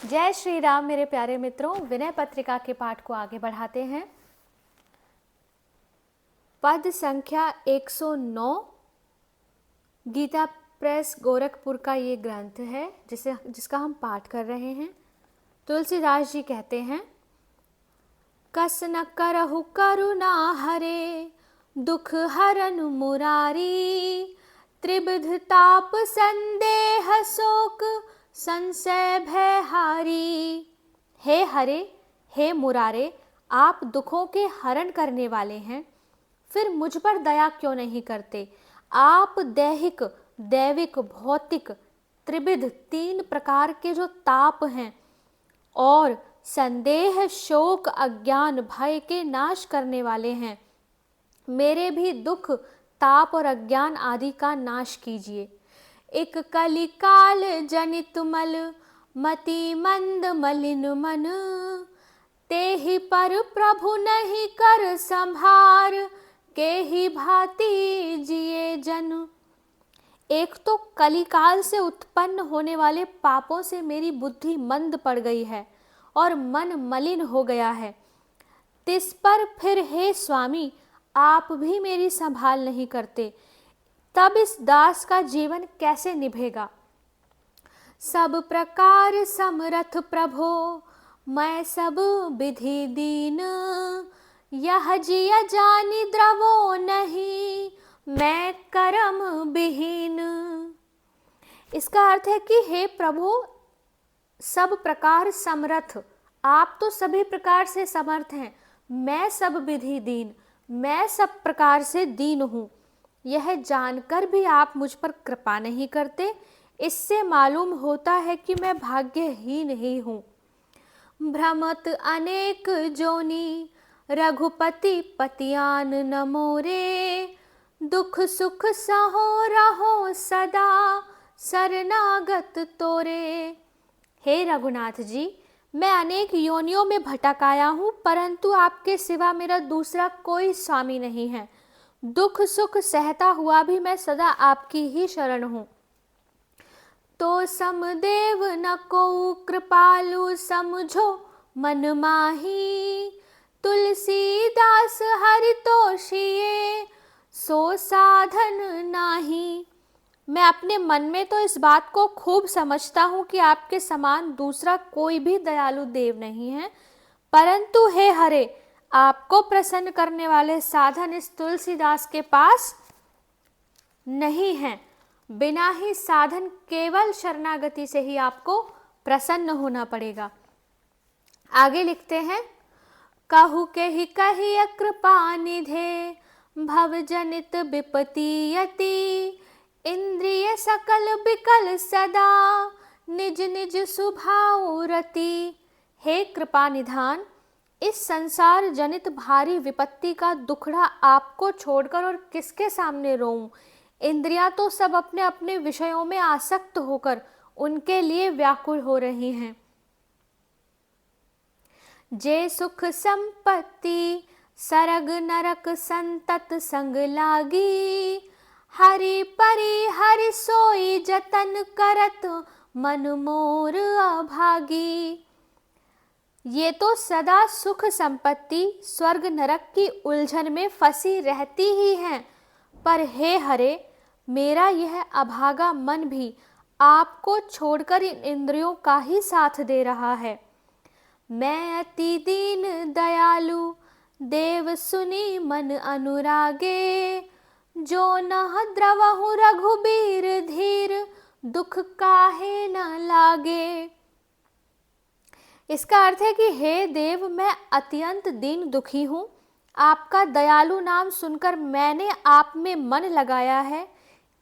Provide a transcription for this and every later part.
जय श्री राम मेरे प्यारे मित्रों। विनय पत्रिका के पाठ को आगे बढ़ाते हैं। पद संख्या 109 गीता प्रेस गोरखपुर का ये ग्रंथ है जिसका हम पाठ कर रहे हैं। तुलसीदास जी कहते हैं, कस न करहु करुणा हरे दुख हरन मुरारी, त्रिविध ताप संदेह शोक संशय भय हारी। हे हरे, हे मुरारे, आप दुखों के हरण करने वाले हैं, फिर मुझ पर दया क्यों नहीं करते। आप दैहिक, दैविक, भौतिक, त्रिविध, 3 प्रकार के जो ताप हैं और संदेह, शोक, अज्ञान, भय के नाश करने वाले हैं। मेरे भी दुख, ताप और अज्ञान आदि का नाश कीजिए। एक कलिकाल जनित मल मति मंद मलिन मन, तेहि पर प्रभु नहीं कर संभार, के ही भांति जिए जन। एक तो कलिकाल से उत्पन्न होने वाले पापों से मेरी बुद्धि मंद पड़ गई है और मन मलिन हो गया है। तिस पर फिर हे स्वामी आप भी मेरी संभाल नहीं करते, तब इस दास का जीवन कैसे निभेगा। सब प्रकार समरथ प्रभो मैं सब विधि दीन, यह जिय जानि द्रवो नहीं मैं कर्म विहीन। इसका अर्थ है कि हे प्रभु सब प्रकार समर्थ, आप तो सभी प्रकार से समर्थ हैं। मैं सब विधि दीन, मैं सब प्रकार से दीन हूँ। यह जानकर भी आप मुझ पर कृपा नहीं करते। इससे मालूम होता है कि मैं भाग्यहीन ही हूँ। भ्रमत अनेक जोनी रघुपति पतियान न मोरे, दुख सुख सहो रहो सदा शरणागत तोरे। हे रघुनाथ जी, मैं अनेक योनियों में भटक आया हूँ, परंतु आपके सिवा मेरा दूसरा कोई स्वामी नहीं है। दुख सुख सहता हुआ भी मैं सदा आपकी ही शरण हूँ। तो समदेव न को कृपालु समझो मन माही, तुलसीदास हरितोषिए सो साधन नाही। मैं अपने मन में तो इस बात को खूब समझता हूँ कि आपके समान दूसरा कोई भी दयालु देव नहीं है, परंतु हे हरे, आपको प्रसन्न करने वाले साधन इस तुलसीदास के पास नहीं हैं। बिना ही साधन केवल शरणागति से ही आपको प्रसन्न होना पड़ेगा। आगे लिखते हैं, कहु के ही कही कृपा निधे भव जनित विपति यति, इंद्रिय सकल विकल सदा निज निज स्वभाव रति। हे कृपा निधान, इस संसार जनित भारी विपत्ति का दुखड़ा आपको छोड़कर और किसके सामने रोऊं। इंद्रियां तो सब अपने अपने विषयों में आसक्त होकर उनके लिए व्याकुल हो रही हैं। जे सुख संपत्ति सरग नरक संतत संग लागी, हरि परि हरि सोई जतन करत मन मोर अभागी। ये तो सदा सुख संपत्ति स्वर्ग नरक की उलझन में फंसी रहती ही हैं, पर हे हरे, मेरा यह अभागा मन भी आपको छोड़कर इन इंद्रियों का ही साथ दे रहा है। मैं अति दीन दयालु देव सुनी मन अनुरागे, जो न द्रवहु रघुबीर धीर दुख काहे न लागे। इसका अर्थ है कि हे देव, मैं अत्यंत दीन दुखी हूँ। आपका दयालु नाम सुनकर मैंने आप में मन लगाया है।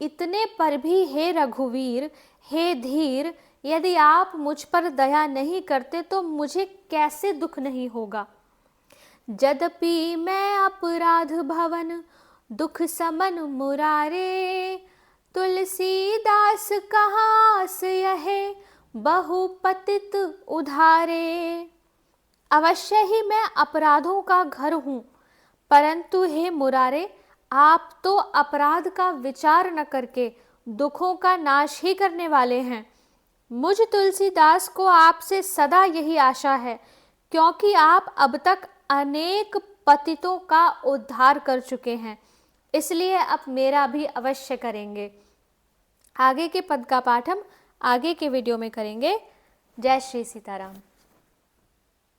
इतने पर भी हे रघुवीर, हे धीर, यदि आप मुझ पर दया नहीं करते तो मुझे कैसे दुख नहीं होगा। यद्यपि मैं अपराध भवन दुख समन मुरारे, तुलसीदास कहास यहे बहुपतित उधारे। अवश्य ही मैं अपराधों का घर हूँ, परंतु हे मुरारे, आप तो अपराध का विचार न करके दुखों का नाश ही करने वाले हैं। मुझ तुलसीदास को आपसे सदा यही आशा है, क्योंकि आप अब तक अनेक पतितों का उद्धार कर चुके हैं, इसलिए अब मेरा भी अवश्य करेंगे। आगे के पद का पाठ हम आगे के वीडियो में करेंगे। जय श्री सीताराम।